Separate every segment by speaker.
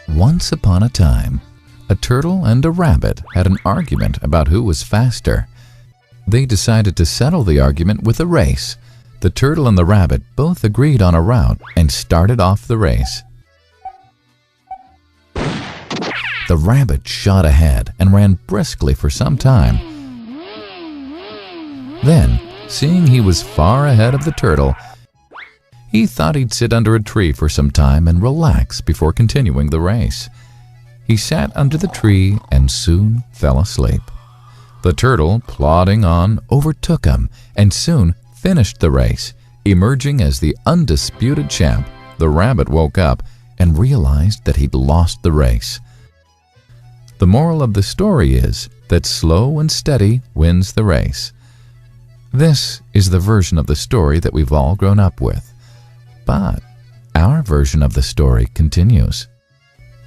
Speaker 1: Once upon a time, a turtle and a rabbit had an argument about who was faster. They decided to settle the argument with a race. The turtle and the rabbit both agreed on a route and started off the race. The rabbit shot ahead and ran briskly for some time. Then, seeing he was far ahead of the turtle, he thought he'd sit under a tree for some time and relax before continuing the race. He sat under the tree and soon fell asleep. The turtle, plodding on, overtook him and soon finished the race. Emerging as the undisputed champ, the rabbit woke up and realized that he'd lost the race. The moral of the story is that slow and steady wins the race. This is the version of the story that we've all grown up with. But our version of the story continues.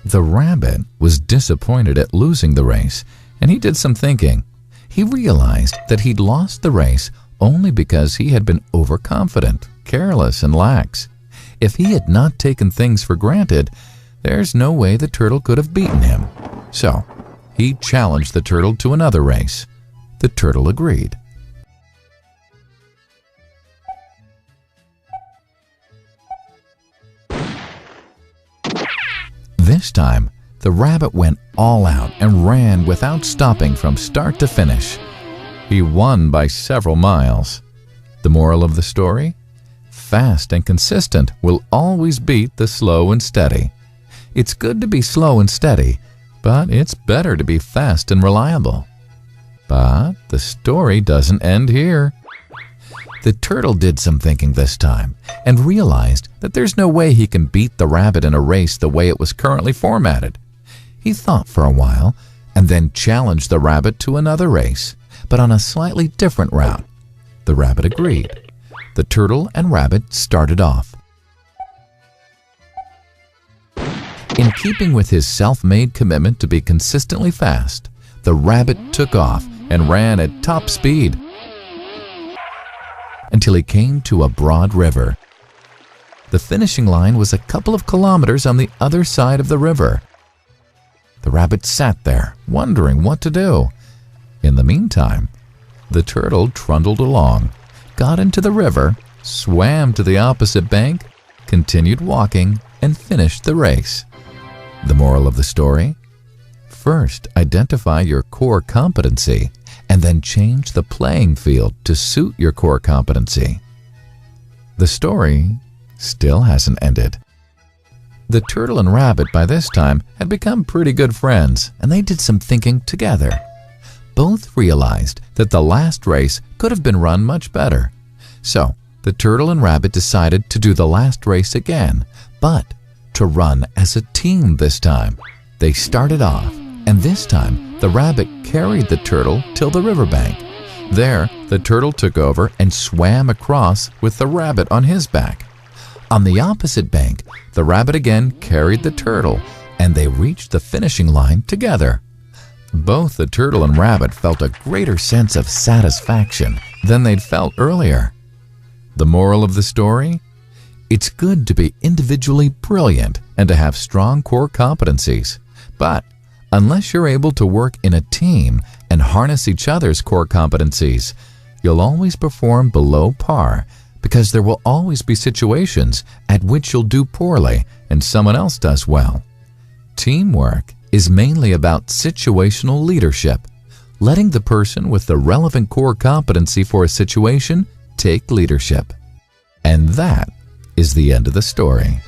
Speaker 1: The rabbit was disappointed at losing the race, and he did some thinking. He realized that he'd lost the race only because he had been overconfident, careless, and lax. If he had not taken things for granted, there's no way the turtle could have beaten him. So, he challenged the turtle to another race. The turtle agreed. This time, the rabbit went all out and ran without stopping from start to finish. He won by several miles. The moral of the story? Fast and consistent will always beat the slow and steady. It's good to be slow and steady, but it's better to be fast and reliable. But the story doesn't end here. The turtle did some thinking this time and realized that there's no way he can beat the rabbit in a race the way it was currently formatted. He thought for a while and then challenged the rabbit to another race, but on a slightly different route. The rabbit agreed. The turtle and rabbit started off. In keeping with his self-made commitment to be consistently fast, the rabbit took off and ran at top speed until he came to a broad river. The finishing line was a couple of kilometers on the other side of the river. The rabbit sat there, wondering what to do. In the meantime, the turtle trundled along, got into the river, swam to the opposite bank, continued walking, and finished the race. The moral of the story? First, identify your core competency, and then change the playing field to suit your core competency. The story still hasn't ended. The turtle and rabbit by this time had become pretty good friends, and they did some thinking together. Both realized that the last race could have been run much better. So, the turtle and rabbit decided to do the last race again, but to run as a team this time. They started off, and this time the rabbit carried the turtle till the riverbank. There, the turtle took over and swam across with the rabbit on his back. On the opposite bank, the rabbit again carried the turtle, and they reached the finishing line together. Both the turtle and rabbit felt a greater sense of satisfaction than they'd felt earlier. The moral of the story? It's good to be individually brilliant and to have strong core competencies, but unless you're able to work in a team and harness each other's core competencies, you'll always perform below par, because there will always be situations at which you'll do poorly and someone else does well. Teamwork is mainly about situational leadership, letting the person with the relevant core competency for a situation take leadership. And that is the end of the story.